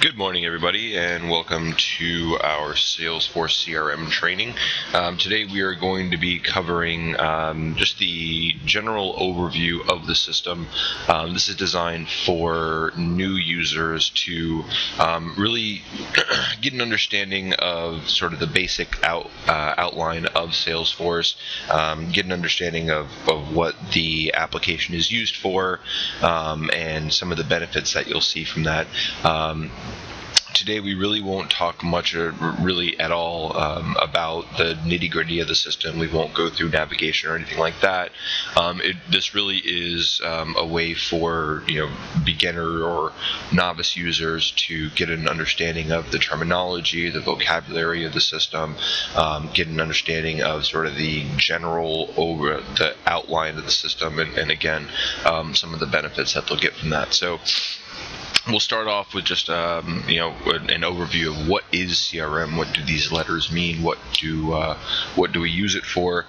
Good morning, everybody, and welcome to our SalesForce CRM training. Today we are going to be covering just the general overview of the system. This is designed for new users to really get an understanding of sort of the basic outline of Salesforce, get an understanding of what the application is used for, and some of the benefits that you'll see from that. Today we really won't talk much really at all about the nitty-gritty of the system. We won't go through navigation or anything like that. This really is a way for beginner or novice users to get an understanding of the terminology, the vocabulary of the system, get an understanding of sort of the general the outline of the system, and again some of the benefits that they'll get from that. So we'll start off with just an overview of what is CRM, what do these letters mean, what do we use it for,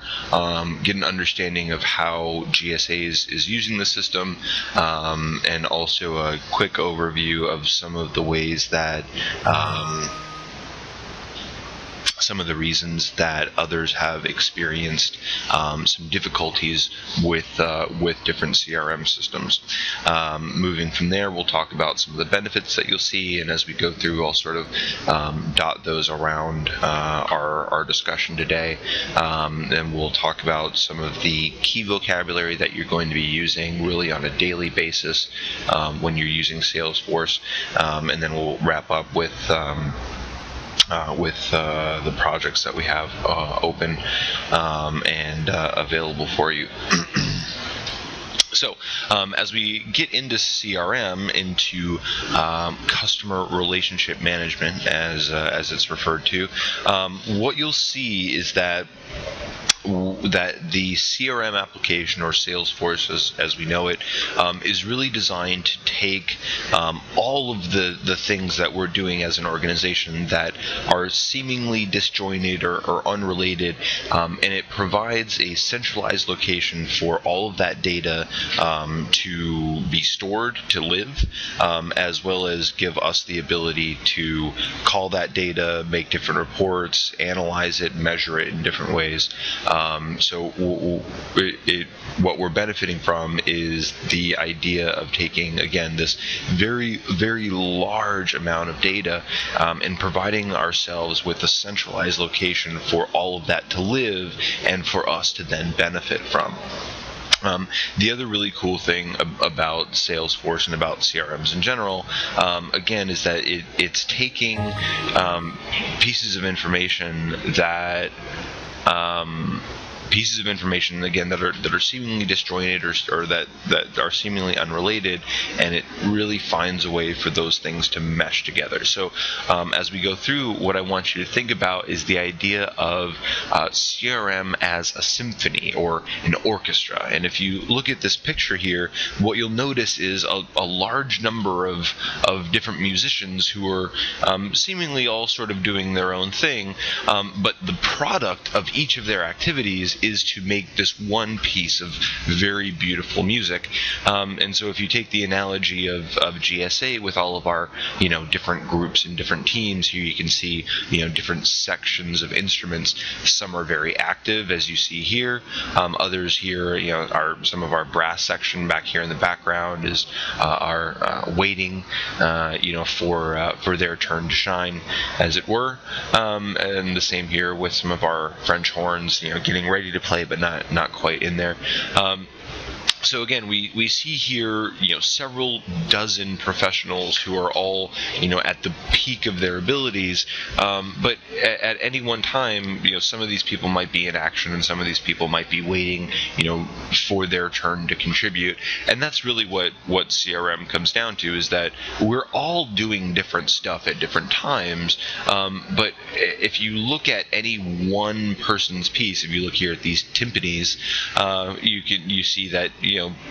get an understanding of how GSA is using the system, and also a quick overview of some of the ways that some of the reasons that others have experienced some difficulties with different CRM systems. Moving from there, we'll talk about some of the benefits that you'll see, and as we go through, I'll sort of dot those around our discussion today. And we'll talk about some of the key vocabulary that you're going to be using really on a daily basis when you're using Salesforce, and then we'll wrap up with the projects that we have open and available for you. So as we get into CRM, into customer relationship management, as it's referred to, what you'll see is that the CRM application, or Salesforce as we know it, is really designed to take all of the things that we're doing as an organization that are seemingly disjointed or unrelated, and it provides a centralized location for all of that data to be stored, to live, as well as give us the ability to call that data, make different reports, analyze it, measure it in different ways. So what we're benefiting from is the idea of taking, again, this very, very large amount of data and providing ourselves with a centralized location for all of that to live and for us to then benefit from. The other really cool thing about Salesforce and about CRMs in general, again, is that it's taking pieces of information that again that are seemingly disjointed or that are seemingly unrelated, and it really finds a way for those things to mesh together. So as we go through, what I want you to think about is the idea of CRM as a symphony or an orchestra. And if you look at this picture here, what you'll notice is a large number of different musicians who are seemingly all sort of doing their own thing, but the product of each of their activities is to make this one piece of very beautiful music. And so if you take the analogy of GSA with all of our different groups and different teams, here you can see different sections of instruments. Some are very active, as you see here. Others here are some of our brass section back here in the background are waiting for their turn to shine, as it were. And the same here with some of our French horns getting ready to play, but not quite in there. So again, we see here several dozen professionals who are all at the peak of their abilities, but at any one time some of these people might be in action and some of these people might be waiting for their turn to contribute. And that's really what CRM comes down to, is that we're all doing different stuff at different times, but if you look at any one person's piece, if you look here at these timpanis, you see that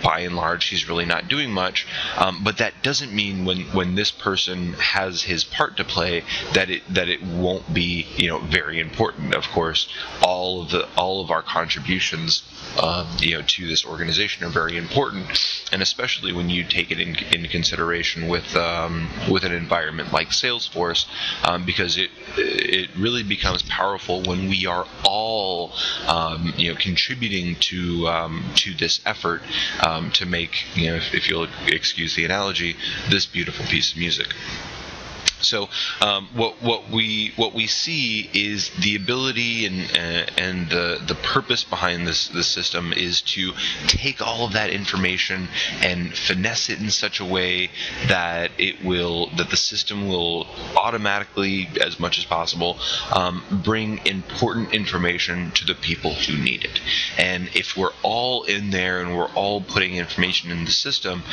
by and large, he's really not doing much. But that doesn't mean when this person has his part to play that it won't be very important. Of course, all of our contributions to this organization are very important, and especially when you take it into consideration with an environment like Salesforce, because it really becomes powerful when we are all contributing to this effort to make, if you'll excuse the analogy, this beautiful piece of music. So what we see is the ability and the purpose behind this system is to take all of that information and finesse it in such a way that the system will automatically, as much as possible, bring important information to the people who need it. And if we're all in there and we're all putting information in the system,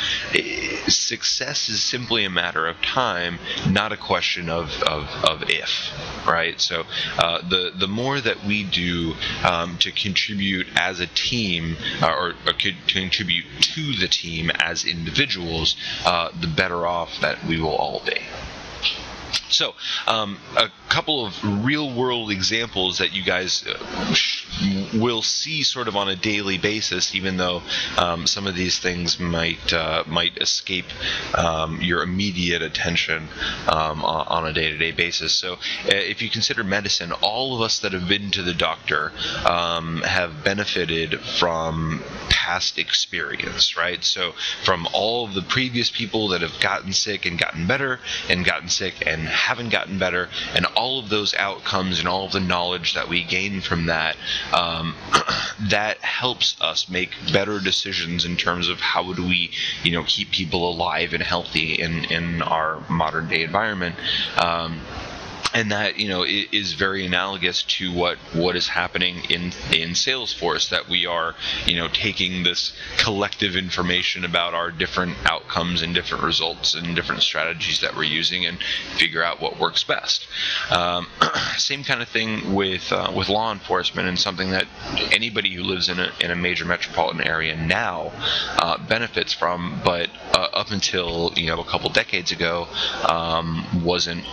success is simply a matter of time, not a question of if, right? So the more that we do to contribute as a team or contribute to the team as individuals, the better off that we will all be. So a couple of real-world examples that you guys will see sort of on a daily basis, even though some of these things might escape your immediate attention on a day-to-day basis. So if you consider medicine, all of us that have been to the doctor have benefited from past experience, right? So from all of the previous people that have gotten sick and gotten better and gotten sick and haven't gotten better, and all of those outcomes and all of the knowledge that we gain from that, that helps us make better decisions in terms of how do we, keep people alive and healthy in our modern day environment. And that is very analogous to what is happening in Salesforce, that we are taking this collective information about our different outcomes and different results and different strategies that we're using and figure out what works best. Same kind of thing with law enforcement, and something that anybody who lives in a major metropolitan area now benefits from, but up until a couple decades ago wasn't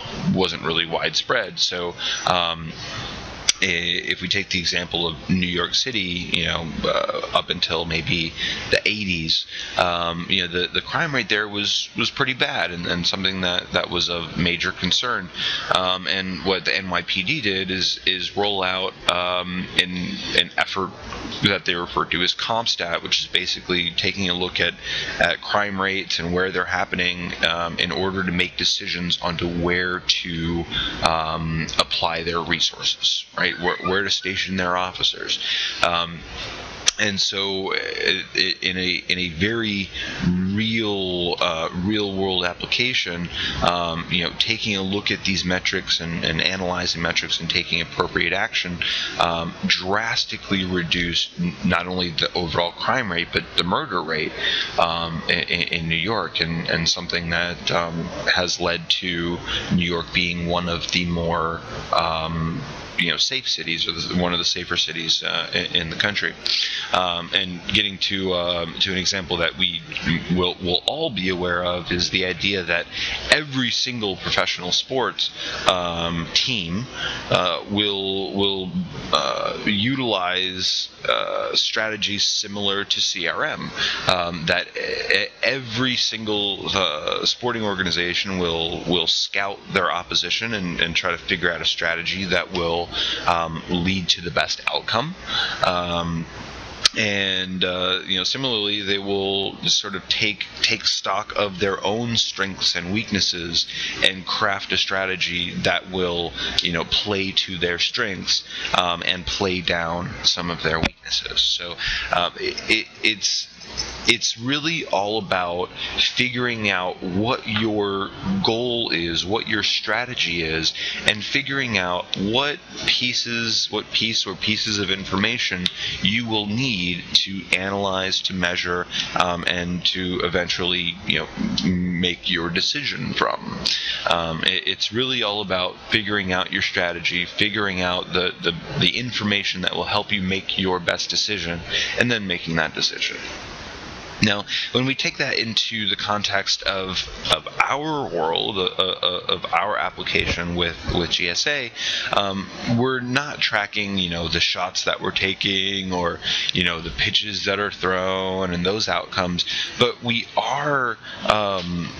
really widespread. So if we take the example of New York City, up until maybe the 80s, the crime rate there was pretty bad, and something that was of major concern. And what the NYPD did is roll out an effort that they refer to as CompStat, which is basically taking a look at crime rates and where they're happening in order to make decisions onto where to apply their resources, right? Where to station their officers. And so, in a very real world application, taking a look at these metrics and analyzing metrics and taking appropriate action, drastically reduced not only the overall crime rate but the murder rate in New York, and something that has led to New York being one of the more safe cities, or one of the safer cities in the country. And getting to an example that we will all be aware of is the idea that every single professional sports team will utilize strategies similar to CRM. That every single sporting organization will scout their opposition and try to figure out a strategy that will lead to the best outcome. And similarly, they will sort of take stock of their own strengths and weaknesses and craft a strategy that will play to their strengths and play down some of their weaknesses. So it's really all about figuring out what your goal is, what your strategy is, and figuring out what piece of information you will need to analyze, to measure, and to eventually make your decision from. It's really all about figuring out your strategy, figuring out the information that will help you make your best decision, and then making that decision. Now, when we take that into the context of our world, of our application with GSA, we're not tracking, the shots that we're taking or, the pitches that are thrown and those outcomes, but we are,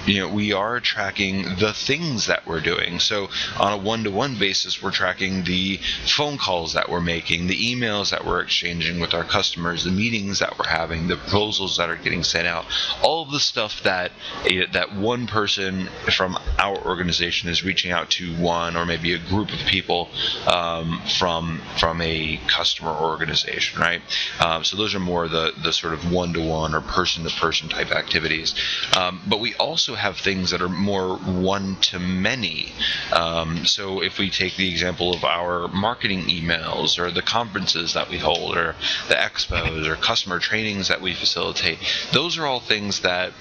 we are tracking the things that we're doing. So on a one-to-one basis, we're tracking the phone calls that we're making, the emails that we're exchanging with our customers, the meetings that we're having, the proposals that are getting sent out, all of the stuff that one person from our organization is reaching out to one or maybe a group of people from a customer organization, right? So those are more the sort of one-to-one or person-to-person type activities. But we also have things that are more one-to-many. So if we take the example of our marketing emails or the conferences that we hold or the expos or customer trainings that we facilitate, those are all things that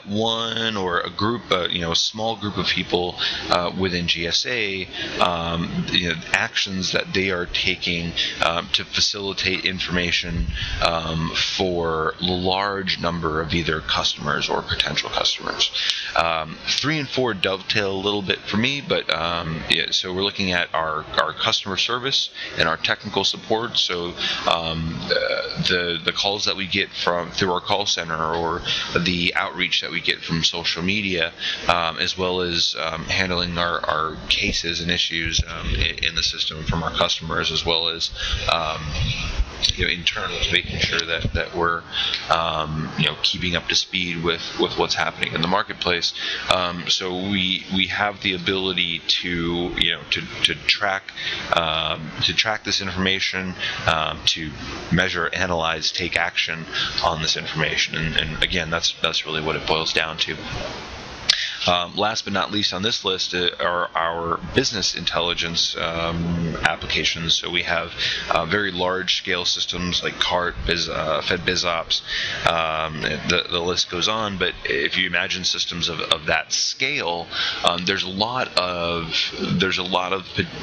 one or a group, a small group of people within GSA, actions that they are taking to facilitate information for a large number of either customers or potential customers. 3 and 4 dovetail a little bit for me, but so we're looking at our customer service and our technical support. So the calls that we get through our call center or the outreach that we get from social media, as well as handling our cases and issues in the system from our customers, as well as internals, making sure that we're keeping up to speed with what's happening in the marketplace. So we have the ability to track this information, to measure, analyze, take action on this information, and again, that's really what it boils down to. Last but not least on this list are our business intelligence applications. So we have very large-scale systems like CART, FedBizOps. The list goes on. But if you imagine systems of that scale, there's a lot of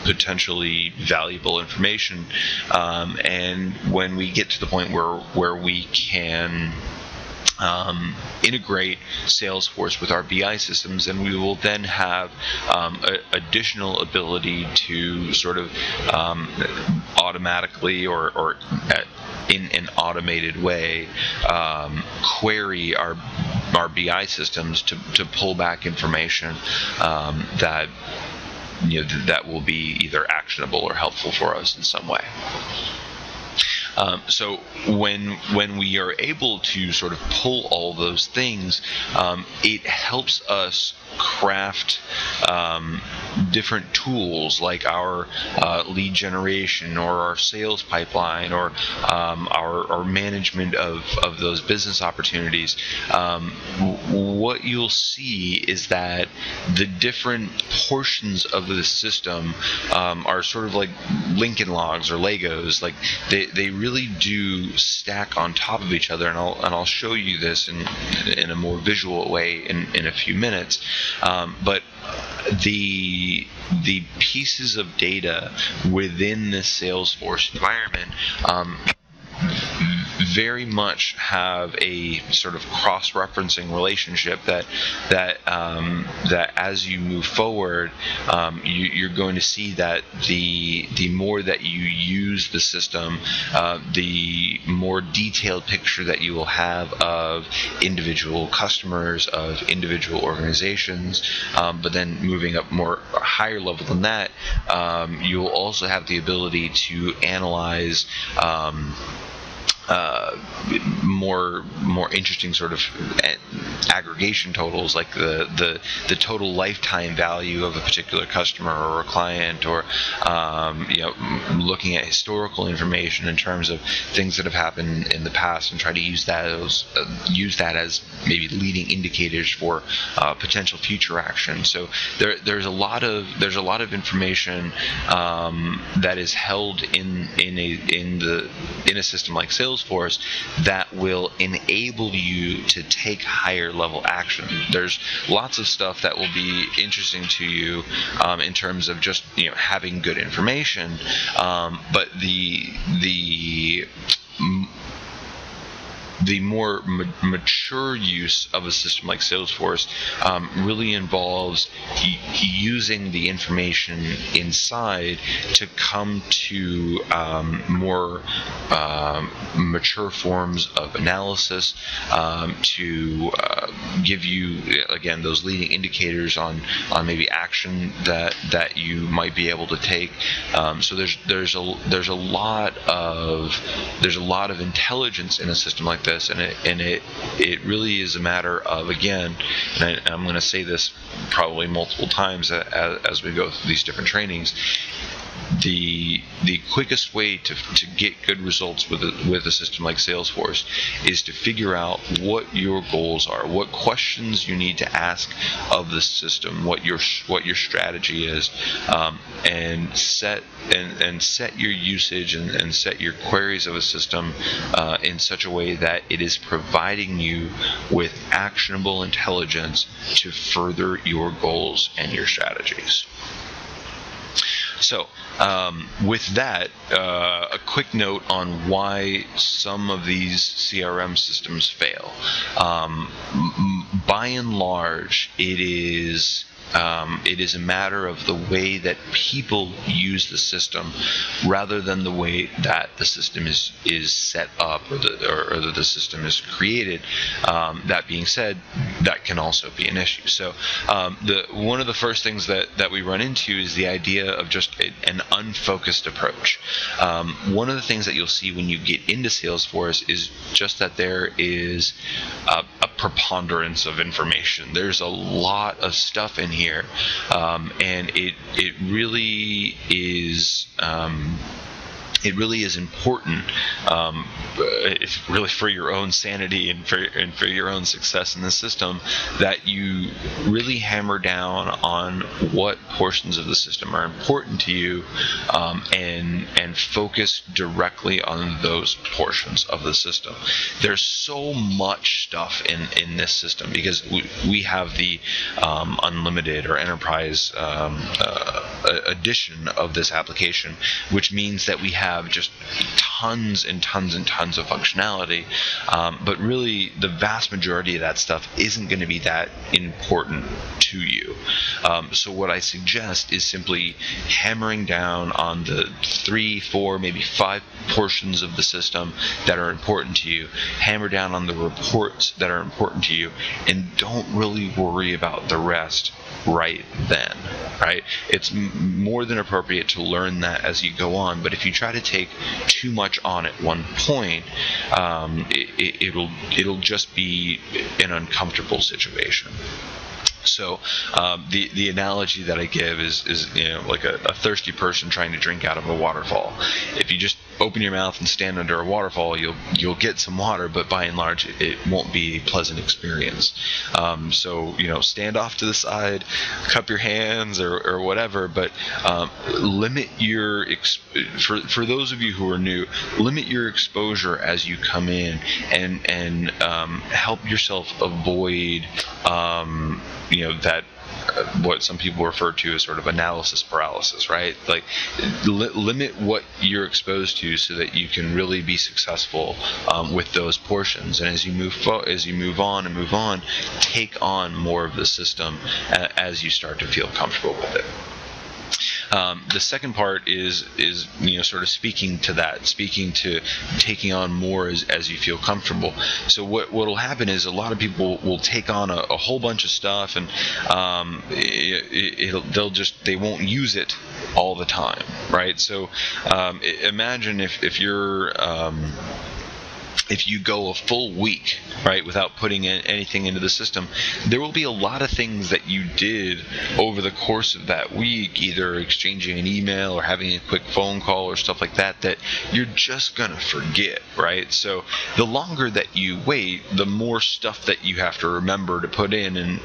potentially valuable information. And when we get to the point where we can integrate SalesForce with our BI systems, and we will then have additional ability to sort of automatically or in an automated way query our BI systems to pull back information that will be either actionable or helpful for us in some way. So when we are able to sort of pull all those things, it helps us craft different tools like our lead generation or our sales pipeline or our management of those business opportunities. What you'll see is that the different portions of the system are sort of like Lincoln Logs or Legos. Like they really do stack on top of each other, and I'll show you this in a more visual way in a few minutes. But the pieces of data within this Salesforce environment very much have a sort of cross-referencing relationship that as you move forward, you're going to see that the more that you use the system, the more detailed picture that you will have of individual customers, of individual organizations, but then moving up more higher level than that, you will also have the ability to analyze more interesting sort of aggregation totals, like the total lifetime value of a particular customer or a client, or looking at historical information in terms of things that have happened in the past, and try to use that as maybe leading indicators for potential future action. So there's a lot of information that is held in a system like Salesforce that will enable you to take higher level action. There's lots of stuff that will be interesting to you in terms of just having good information, but the the more mature use of a system like Salesforce really involves using the information inside to come to more mature forms of analysis, to give you, again, those leading indicators on maybe action that you might be able to take. So there's a lot of intelligence in a system like this, and it really is a matter of, again, and I'm going to say this probably multiple times as we go through these different trainings. The quickest way to get good results with a system like Salesforce is to figure out what your goals are, what questions you need to ask of the system, what your strategy is, and set your usage and set your queries of a system in such a way that it is providing you with actionable intelligence to further your goals and your strategies. So, with that, a quick note on why some of these CRM systems fail. By and large, it is a matter of the way that people use the system rather than the way that the system is set up or that the system is created. That being said, that can also be an issue. So one of the first things that we run into is the idea of just an unfocused approach. One of the things that you'll see when you get into Salesforce is just that there is a preponderance of information. There's a lot of stuff in here, and it really is. It really is important. It's really for your own sanity and for your own success in the system that you really hammer down on what portions of the system are important to you, and focus directly on those portions of the system. There's so much stuff in this system because we have the unlimited or enterprise edition of this application, which means that we have just tons and tons and tons of functionality, but really the vast majority of that stuff isn't going to be that important to you. So what I suggest is simply hammering down on the 3, 4, maybe 5 portions of the system that are important to you. Hammer down on the reports that are important to you, and don't really worry about the rest right then, right? It's more than appropriate to learn that as you go on, but if you try to take too much on at one point, it'll just be an uncomfortable situation. So the analogy that I give is like a thirsty person trying to drink out of a waterfall. If you just open your mouth and stand under a waterfall, you'll get some water, but by and large it won't be a pleasant experience. So stand off to the side, cup your hands or whatever, but limit your for those of you who are new, limit your exposure as you come in, and help yourself avoid that what some people refer to as sort of analysis paralysis, right? Like limit what you're exposed to so that you can really be successful with those portions. And as you move on, take on more of the system as you start to feel comfortable with it. The second part is sort of speaking to taking on more as you feel comfortable. So what will happen is a lot of people will take on a whole bunch of stuff, and they won't use it all the time, right? So imagine if you're if you go a full week, right, without putting anything into the system, there will be a lot of things that you did over the course of that week, either exchanging an email or having a quick phone call or stuff like that you're just going to forget, right? So the longer that you wait, the more stuff that you have to remember to put in, and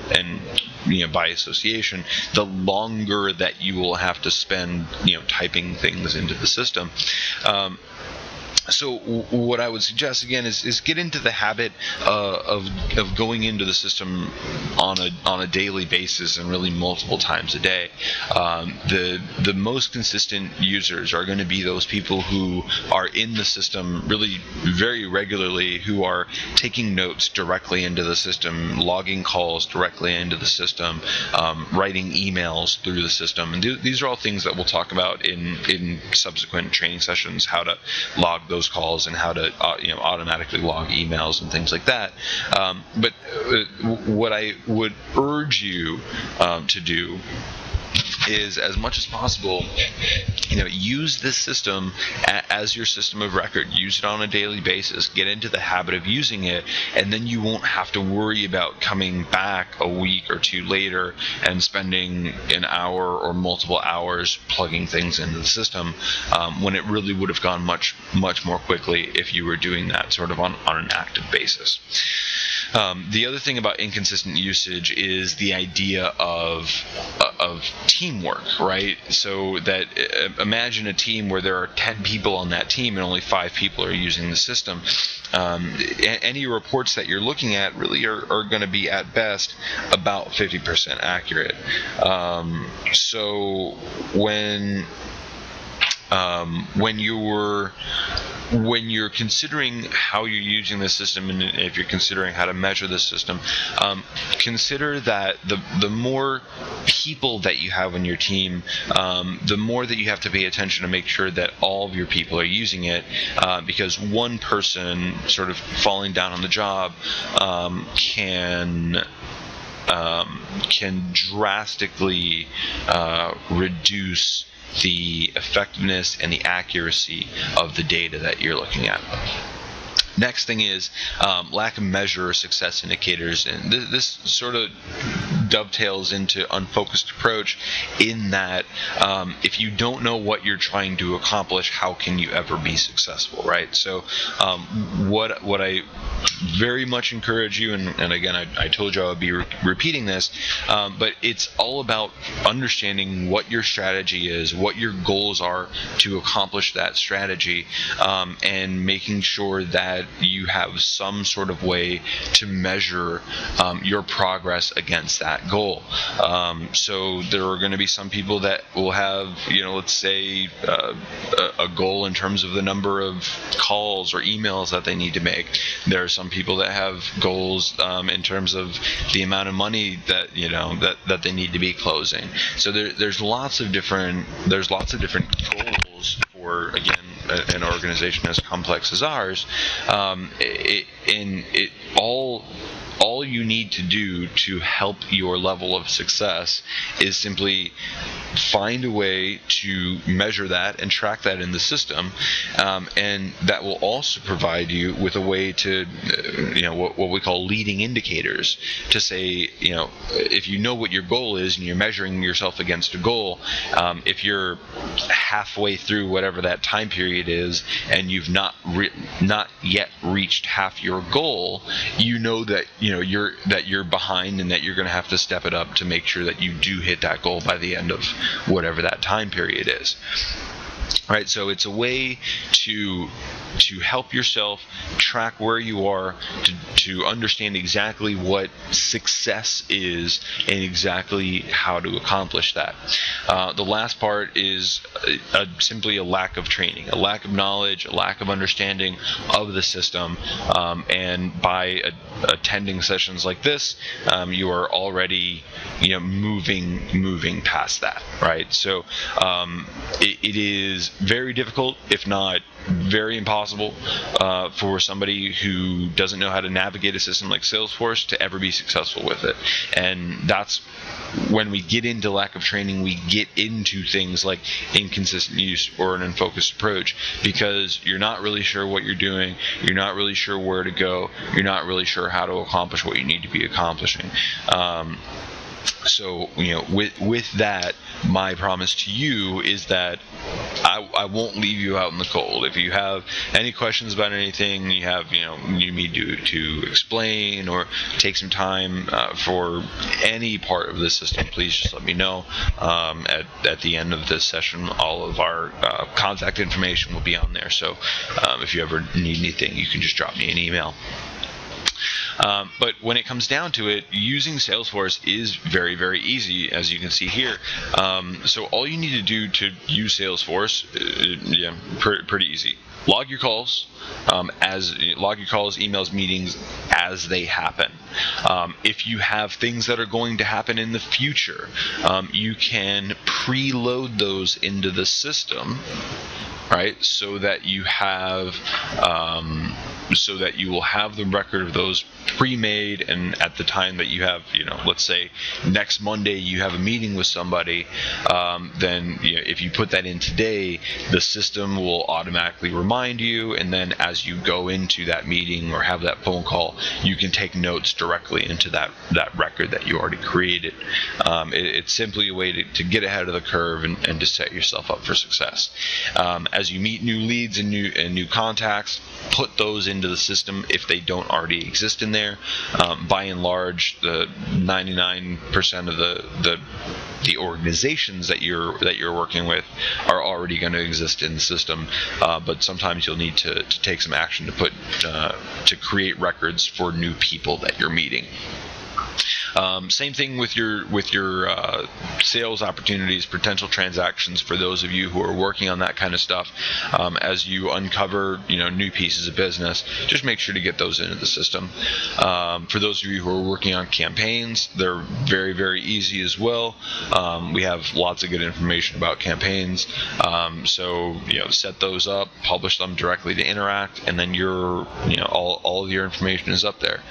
by association, the longer that you will have to spend, typing things into the system. So what I would suggest again is get into the habit of going into the system on a daily basis and really multiple times a day. The most consistent users are going to be those people who are in the system really very regularly, who are taking notes directly into the system, logging calls directly into the system, writing emails through the system. And these are all things that we'll talk about in subsequent training sessions, how to log those calls and how to automatically log emails and things like that. But what I would urge you to do is, as much as possible, use this system as your system of record. Use it on a daily basis. Get into the habit of using it, and then you won't have to worry about coming back a week or two later and spending an hour or multiple hours plugging things into the system, when it really would have gone much more quickly if you were doing that sort of on an active basis. The other thing about inconsistent usage is the idea of teamwork, right? So that imagine a team where there are 10 people on that team and only 5 people are using the system. Any reports that you're looking at really are going to be at best about 50% accurate. So when you're considering how you're using the system, and if you're considering how to measure the system, consider that the more people that you have on your team, the more that you have to pay attention to make sure that all of your people are using it, because one person sort of falling down on the job can drastically reduce the effectiveness and the accuracy of the data that you're looking at. Next thing is lack of measure or success indicators, and this sort of dovetails into unfocused approach in that if you don't know what you're trying to accomplish, how can you ever be successful, right? So what I very much encourage you, and again I told you I would be repeating this, but it's all about understanding what your strategy is, what your goals are to accomplish that strategy, and making sure that you have some sort of way to measure your progress against that goal. So there are going to be some people that will have, let's say a goal in terms of the number of calls or emails that they need to make. There are some people that have goals in terms of the amount of money that that they need to be closing. So there's lots of different goals for, again, an organization as complex as ours. All you need to do to help your level of success is simply find a way to measure that and track that in the system, and that will also provide you with a way to, what we call leading indicators, to say, if you know what your goal is and you're measuring yourself against a goal, if you're halfway through whatever that time period is and you've not yet reached half your goal, that you're behind and that you're going to have to step it up to make sure that you do hit that goal by the end of whatever that time period is. Right, so it's a way to help yourself track where you are, to understand exactly what success is and exactly how to accomplish that. The last part is simply a lack of training, a lack of knowledge, a lack of understanding of the system, and by attending sessions like this, you are already moving past that, right? So it is very difficult, if not very impossible, for somebody who doesn't know how to navigate a system like Salesforce to ever be successful with it. And that's when we get into lack of training, we get into things like inconsistent use or an unfocused approach, because you're not really sure what you're doing, you're not really sure where to go, you're not really sure how to accomplish what you need to be accomplishing. So, with that, my promise to you is that I won't leave you out in the cold. If you have any questions about anything, you need me to explain or take some time for any part of the system, please just let me know. At the end of this session, all of our contact information will be on there. So if you ever need anything, you can just drop me an email. But when it comes down to it, using Salesforce is very, very easy, as you can see here. So all you need to do to use Salesforce, pretty easy. Log your calls, emails, meetings as they happen. If you have things that are going to happen in the future, you can preload those into the system, right? So that you will have the record of those pre-made, and at the time that you have, let's say next Monday you have a meeting with somebody, then if you put that in today, the system will automatically remind you, and then as you go into that meeting or have that phone call, you can take notes directly into that record that you already created. It's simply a way to get ahead of the curve and to set yourself up for success. As you meet new leads and new contacts, put those into the system if they don't already exist in there. By and large, the 99% of the organizations that you're working with are already going to exist in the system, but sometimes you'll need to take some action to create records for new people that you're meeting. Same thing with your sales opportunities, potential transactions. For those of you who are working on that kind of stuff, as you uncover new pieces of business, just make sure to get those into the system. For those of you who are working on campaigns, they're very, very easy as well. We have lots of good information about campaigns, so set those up, publish them directly to Interact, and then all of your information is up there.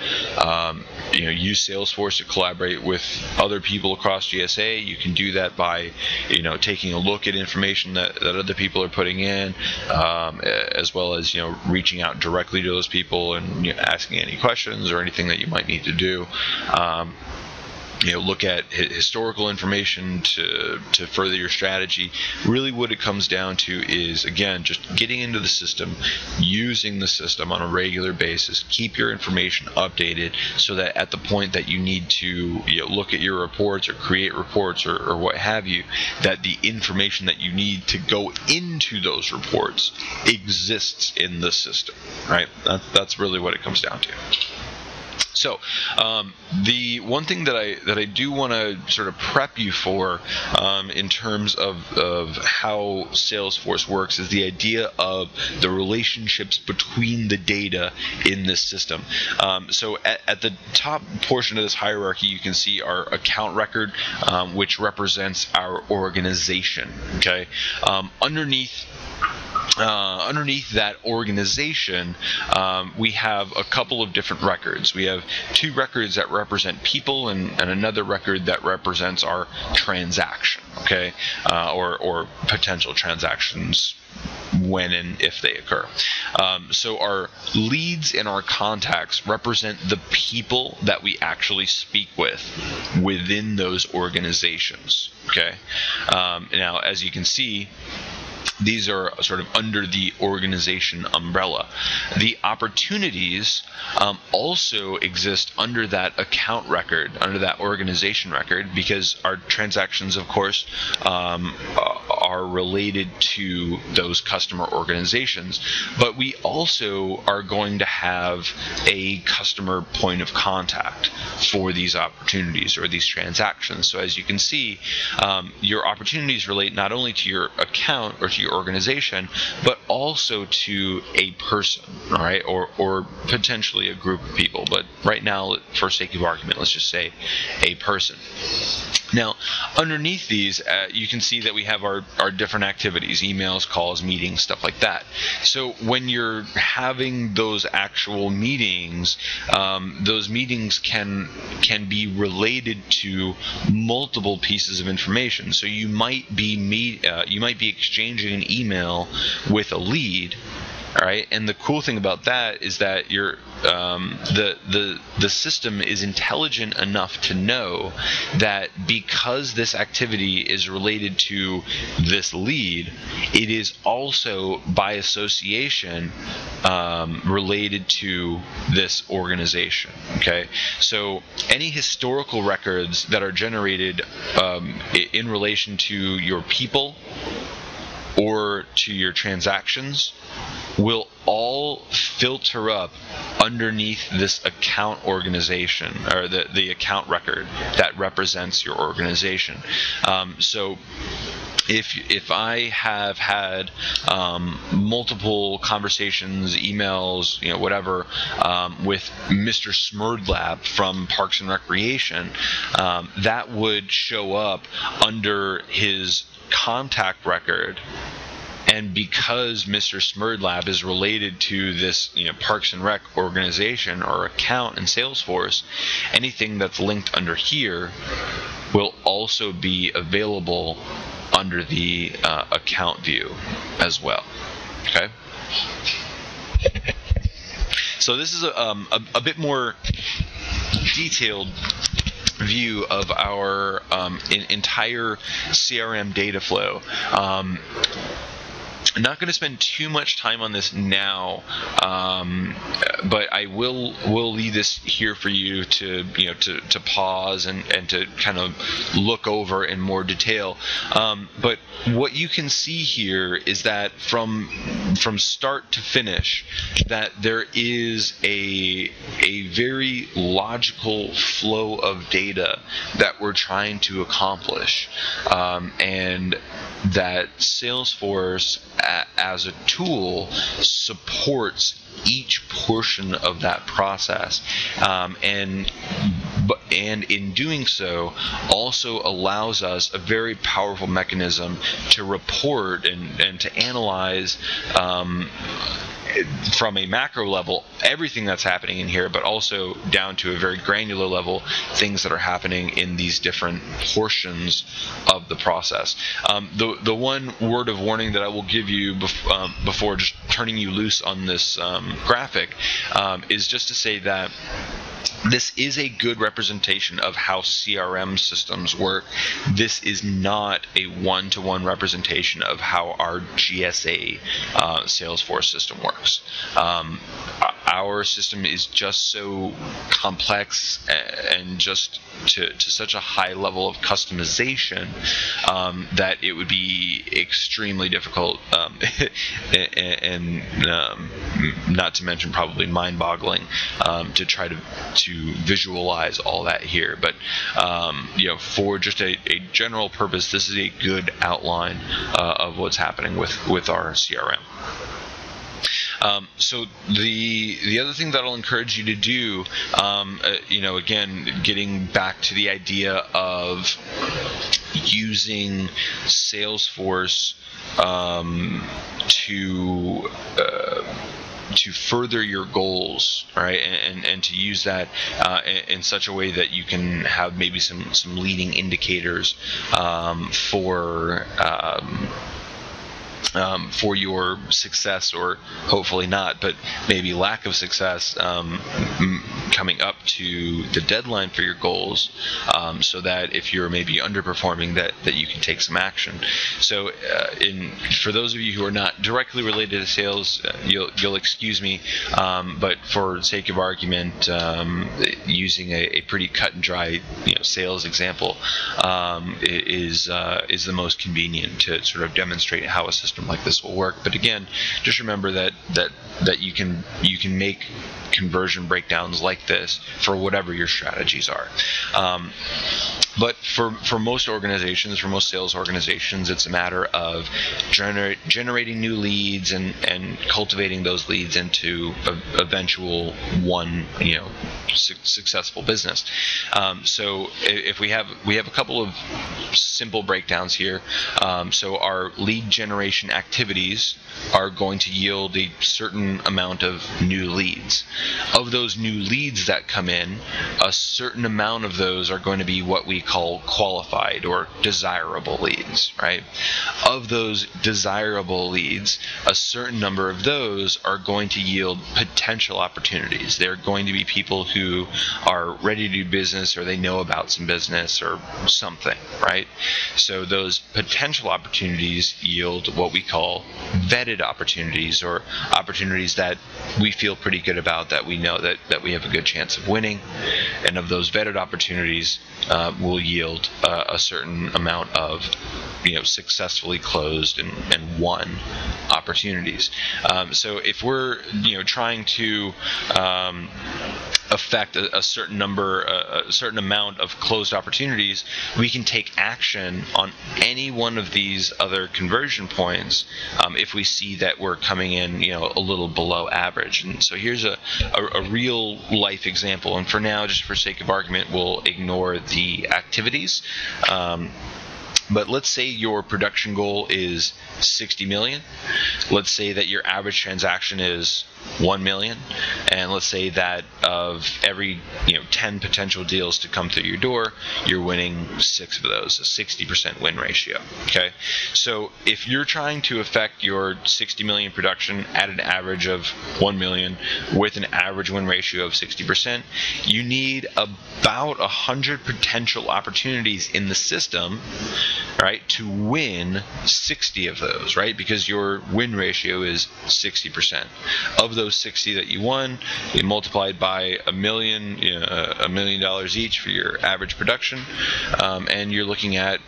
Use Salesforce to collaborate with other people across GSA. You can do that by taking a look at information that other people are putting in, as well as reaching out directly to those people and asking any questions or anything that you might need to do. Look at historical information to further your strategy. Really what it comes down to is, again, just getting into the system, using the system on a regular basis. Keep your information updated so that at the point that you need to look at your reports or create reports or what have you, that the information that you need to go into those reports exists in the system, right? That's really what it comes down to. So the one thing that I do want to sort of prep you for in terms of how Salesforce works is the idea of the relationships between the data in this system. So at the top portion of this hierarchy, you can see our account record, which represents our organization. Okay, underneath that organization, we have a couple of different records. We have two records that represent people and another record that represents our transaction, okay, or potential transactions when and if they occur. So our leads and our contacts represent the people that we actually speak with within those organizations, okay? Now, as you can see, these are sort of under the organization umbrella. The opportunities also exist under that account record, under that organization record, because our transactions, of course, are related to those customer organizations. But we also are going to have a customer point of contact for these opportunities or these transactions. So as you can see, your opportunities relate not only to your account or to your organization, but also to a person, all right, or potentially a group of people. But right now, for sake of argument, let's just say a person. Now, underneath these, you can see that we have our different activities, emails, calls, meetings, stuff like that. So when you're having those actual meetings, those meetings can be related to multiple pieces of information. So you might be exchanging an email with a lead. All right, and the cool thing about that is that you're the system is intelligent enough to know that because this activity is related to this lead, it is also by association related to this organization. Okay, so any historical records that are generated in relation to your people or to your transactions will all filter up underneath this account organization, or the account record that represents your organization. So if I have had multiple conversations, emails, whatever, with Mr. Smurdlap from Parks and Recreation, that would show up under his contact record. And because Mr. Smurdlab is related to this Parks and Rec organization or account in Salesforce, anything that's linked under here will also be available under the account view as well. Okay. So this is a bit more detailed view of our entire CRM data flow. I'm not going to spend too much time on this now, but I will leave this here for you to to pause and to kind of look over in more detail. But what you can see here is that from start to finish, that there is a very logical flow of data that we're trying to accomplish, and that Salesforce as a tool supports each portion of that process, and in doing so also allows us a very powerful mechanism to report and to analyze from a macro level everything that's happening in here, but also down to a very granular level things that are happening in these different portions of the process. The one word of warning that I will give you before just turning you loose on this graphic is just to say that this is a good representation of how CRM systems work. This is not a one-to-one representation of how our GSA Salesforce system works. Our system is just so complex and just to such a high level of customization that it would be extremely difficult and not to mention probably mind-boggling to try to visualize all that here. But for just a general purpose, this is a good outline of what's happening with our CRM. So the other thing that I'll encourage you to do, again, getting back to the idea of using Salesforce to further your goals, right, and to use that in such a way that you can have maybe some leading indicators for your success, or hopefully not, but maybe lack of success coming up to the deadline for your goals, so that if you're maybe underperforming, that you can take some action. So for those of you who are not directly related to sales, you'll excuse me, but for sake of argument, using a pretty cut and dry sales example is the most convenient to sort of demonstrate how a system like this will work. But again, just remember that you can make conversion breakdowns like this for whatever your strategies are. But for most organizations, for most sales organizations, it's a matter of generating new leads and cultivating those leads into eventual one successful business. So if we have a couple of simple breakdowns here. So our lead generation activities are going to yield a certain amount of new leads. Of those new leads that come in, a certain amount of those are going to be what we call qualified or desirable leads, right? Of those desirable leads, a certain number of those are going to yield potential opportunities. They're going to be people who are ready to do business, or they know about some business or something, right? So those potential opportunities yield what we call vetted opportunities, or opportunities that we feel pretty good about, that we know that we have a good chance of winning. And of those vetted opportunities will yield a certain amount of successfully closed and won opportunities. So if we're trying to affect a certain number, a certain amount of closed opportunities, we can take action on any one of these other conversion points if we see that we're coming in a little below average. And so here's a real life example, and for now, just for sake of argument, we'll ignore the activities. But let's say your production goal is 60 million. Let's say that your average transaction is 1 million. And let's say that of every 10 potential deals to come through your door, you're winning 6 of those, a 60% win ratio. Okay. So if you're trying to affect your 60 million production at an average of 1 million with an average win ratio of 60%, you need about 100 potential opportunities in the system, right, to win 60 of those, right? Because your win ratio is 60%. Of those 60 that you won, you multiplied by $1 million each for your average production, and you're looking at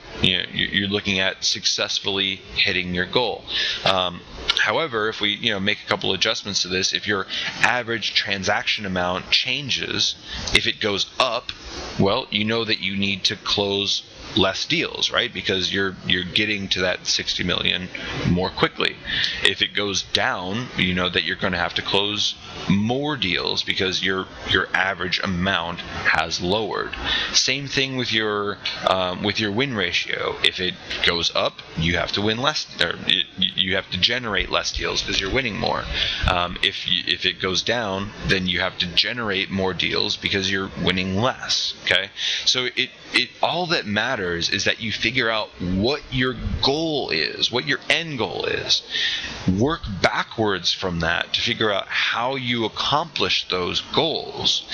successfully hitting your goal. However, if we make a couple adjustments to this, if your average transaction amount changes, if it goes up, well, you know that you need to close less deals, right? Because you're getting to that 60 million more quickly. If it goes down, you know that you're going to have to close more deals because your average amount has lowered. Same thing with your win ratio. If it goes up, you have to win less, or you have to generate less deals because you're winning more. If it goes down, then you have to generate more deals because you're winning less. Okay, so it all that matters is that you figure out what your goal is, what your end goal is. Work backwards from that to figure out how you accomplish those goals,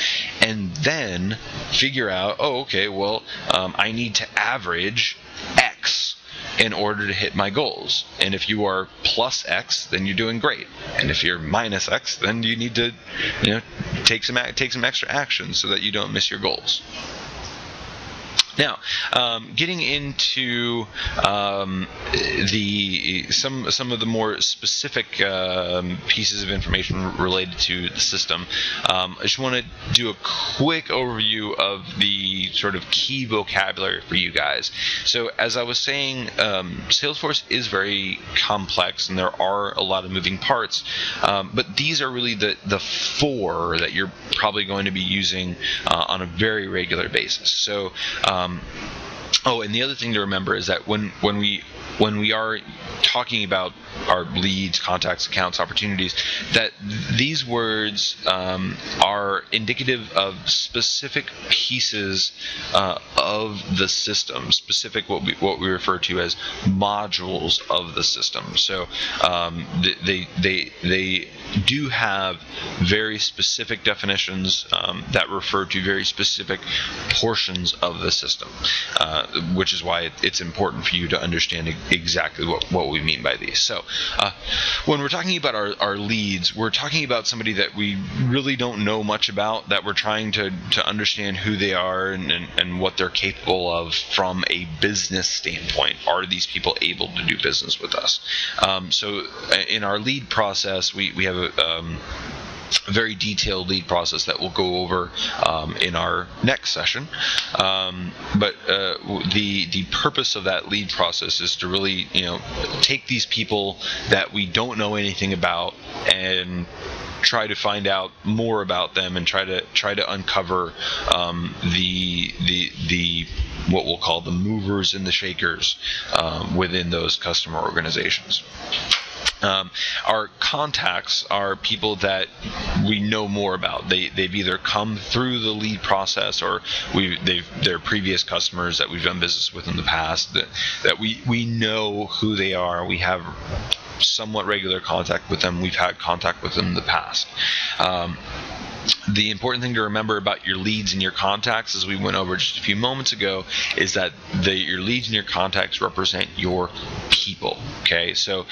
and then figure out, I need to average X in order to hit my goals. And if you are plus X, then you're doing great. And if you're minus X, then you need to take some extra action so that you don't miss your goals. Now, getting into some of the more specific pieces of information related to the system, I just want to do a quick overview of the sort of key vocabulary for you guys. So, as I was saying, Salesforce is very complex, and there are a lot of moving parts. But these are really the 4 that you're probably going to be using on a very regular basis. So. And the other thing to remember is that when we are talking about our leads, contacts, accounts, opportunities, that these words are indicative of specific pieces of the system, specific what we refer to as modules of the system. So they do have very specific definitions that refer to very specific portions of the system, which is why it's important for you to understand exactly what we mean by these. So when we're talking about our leads, we're talking about somebody that we really don't know much about, that we're trying to understand who they are and what they're capable of from a business standpoint. Are these people able to do business with us? So in our lead process, we have a very detailed lead process that we'll go over in our next session. But the purpose of that lead process is to really take these people that we don't know anything about and try to find out more about them and try to uncover the what we'll call the movers and the shakers within those customer organizations. Our contacts are people that we know more about. They've either come through the lead process, or they're previous customers that we've done business with in the past, that we know who they are. We have somewhat regular contact with them. We've had contact with them in the past. The important thing to remember about your leads and your contacts, as we went over just a few moments ago, is that your leads and your contacts represent your people. Okay, so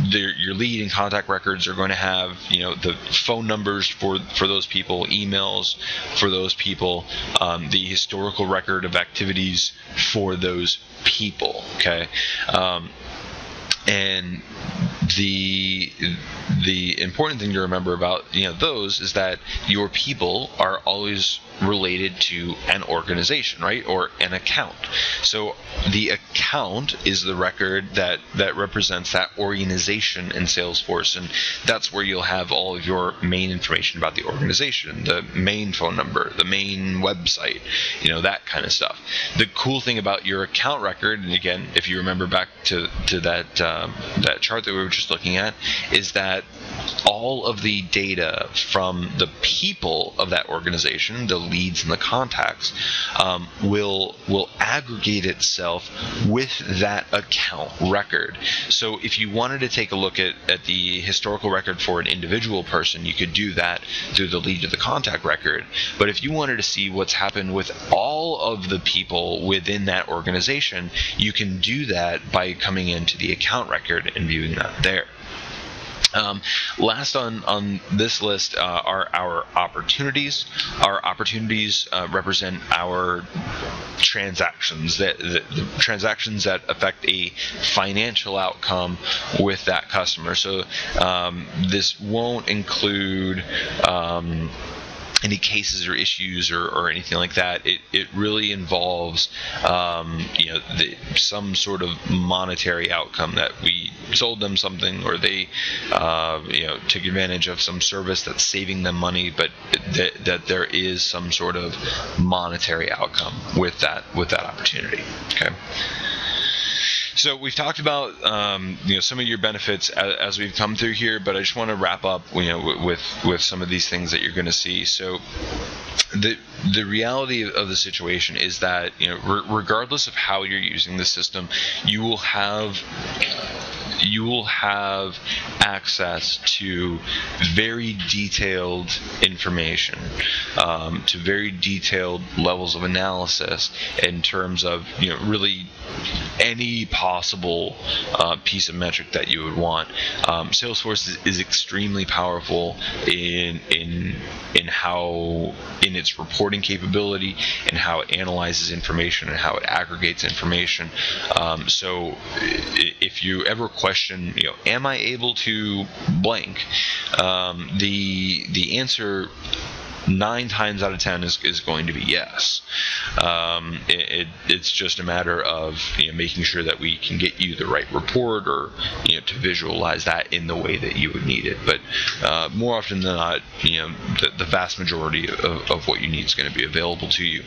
your lead and contact records are going to have, the phone numbers for those people, emails for those people, the historical record of activities for those people. Okay. And the important thing to remember about those is that your people are always related to an organization, right, or an account. So the account is the record that represents that organization in Salesforce, and that's where you'll have all of your main information about the organization, the main phone number, the main website, that kind of stuff. The cool thing about your account record, and again, if you remember back to that chart that we were just looking at, is that all of the data from the people of that organization, the leads and the contacts, will aggregate itself with that account record. So if you wanted to take a look at the historical record for an individual person, you could do that through the lead to the contact record. But if you wanted to see what's happened with all of the people within that organization, you can do that by coming into the account record and viewing that there. Last on this list are our opportunities. Our opportunities represent our transactions, the transactions that affect a financial outcome with that customer. So this won't include any cases or issues or anything like that. It really involves some sort of monetary outcome, that we sold them something, or they took advantage of some service that's saving them money, but that there is some sort of monetary outcome with that opportunity. Okay. So we've talked about some of your benefits as we've come through here, but I just want to wrap up with some of these things that you're going to see. So the reality of the situation is that regardless of how you're using the system, you will have access to very detailed information, to very detailed levels of analysis in terms of really any possible piece of metric that you would want. Salesforce is extremely powerful in its reporting capability, and how it analyzes information and how it aggregates information. So if you ever question, am I able to blank? The answer 9 times out of 10 is going to be yes. It's just a matter of making sure that we can get you the right report, or to visualize that in the way that you would need it. But more often than not, the vast majority of what you need is going to be available to you.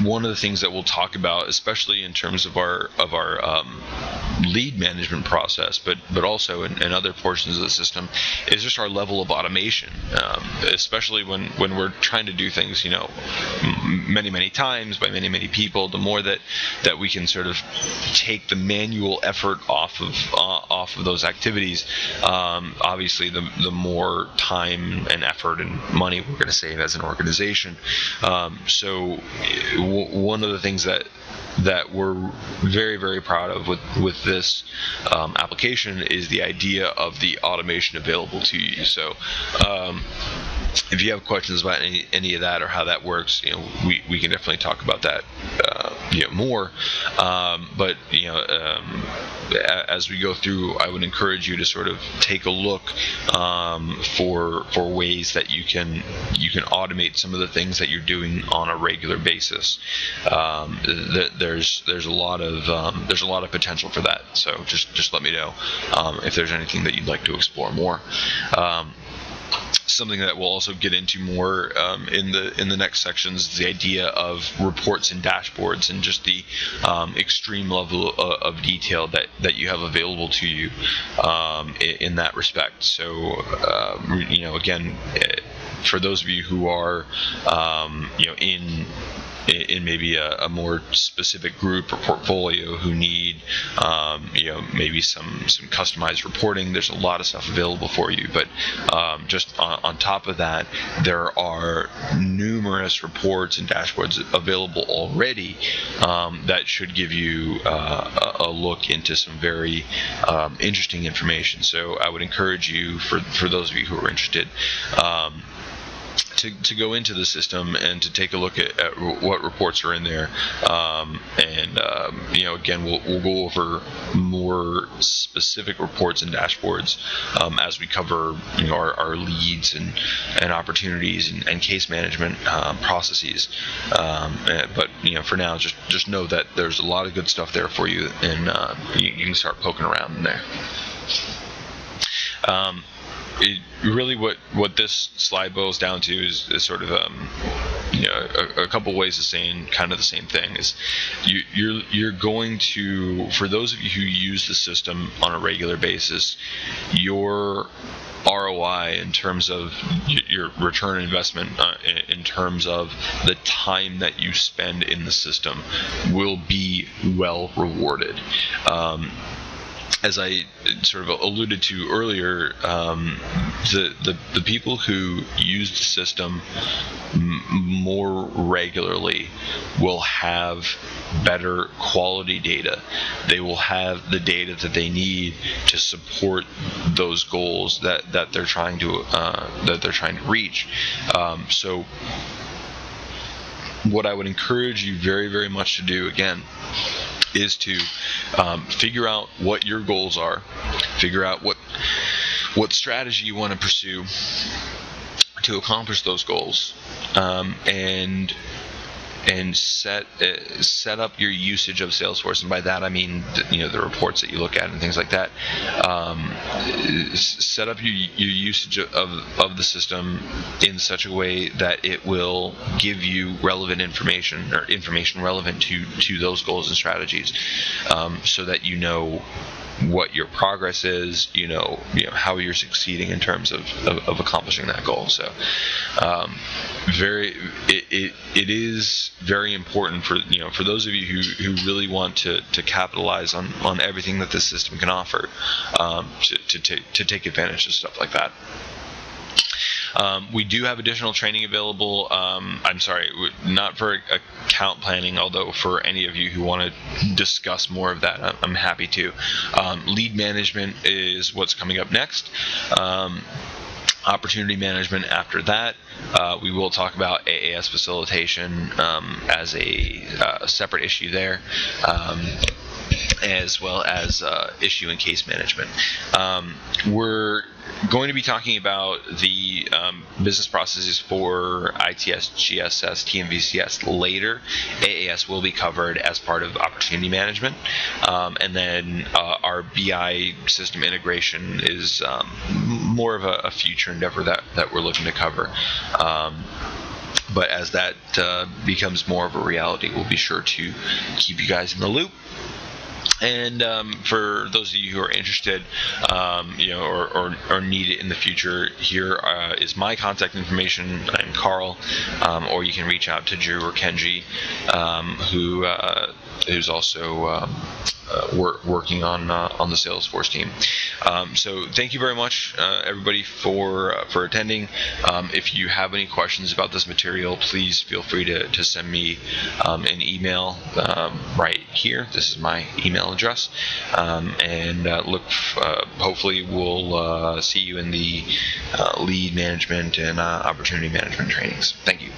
One of the things that we'll talk about, especially in terms of our lead management process, but also in other portions of the system, is just our level of automation. Especially when we're trying to do things, many times by many people, the more that we can sort of take the manual effort off of those activities, obviously the more time and effort and money we're going to save as an organization. So one of the things that we're very, very proud of with this application is the idea of the automation available to you. So if you have questions about any of that or how that works, we can definitely talk about that more. But as we go through, I would encourage you to sort of take a look for ways that you can automate some of the things that you're doing on a regular basis. There's a lot of potential for that. So just let me know if there's anything that you'd like to explore more. something that we'll also get into more in the next sections is the idea of reports and dashboards, and just the extreme level of detail that you have available to you in that respect. So again, for those of you who are in maybe a more specific group or portfolio who need maybe some customized reporting, there's a lot of stuff available for you. But just on top of that, there are numerous reports and dashboards available already that should give you a look into some very interesting information. So I would encourage you, for those of you who are interested, to go into the system and to take a look at what reports are in there. Again, we'll go over more specific reports and dashboards as we cover our leads and opportunities and case management processes. But for now, just know that there's a lot of good stuff there for you, and you can start poking around in there. Really, what this slide boils down to is sort of a couple ways of saying kind of the same thing. Is you're going to, for those of you who use the system on a regular basis, your ROI in terms of your return on investment, in terms of the time that you spend in the system, will be well rewarded. As I sort of alluded to earlier, the people who use the system more regularly will have better quality data. They will have the data that they need to support those goals that they're trying to reach. So what I would encourage you very, very much to do, again, is to figure out what your goals are, figure out what strategy you want to pursue to accomplish those goals, and set up your usage of Salesforce. And by that I mean the reports that you look at and things like that. Set up your usage of the system in such a way that it will give you relevant information, or information relevant to those goals and strategies, so that you know what your progress is, how you're succeeding in terms of accomplishing that goal. So it is very important for those of you who really want to capitalize on everything that this system can offer, to take advantage of stuff like that. We do have additional training available. I'm sorry, not for account planning, although for any of you who want to discuss more of that, I'm happy to. Lead management is what's coming up next. Opportunity management after that. We will talk about AAS facilitation as a separate issue there, as well as issue and case management. We're going to be talking about the business processes for ITS, GSS, TMVCS later. AAS will be covered as part of opportunity management. And then our BI system integration is more of a future endeavor that we're looking to cover. But as that becomes more of a reality, we'll be sure to keep you guys in the loop. And for those of you who are interested, or need it in the future, here is my contact information. I'm Carl, or you can reach out to Drew or Kenji, who's also working on the Salesforce team. So thank you very much, everybody, for attending. If you have any questions about this material, please feel free to send me an email right here. This is my email address, and hopefully we'll see you in the lead management and opportunity management trainings. Thank you.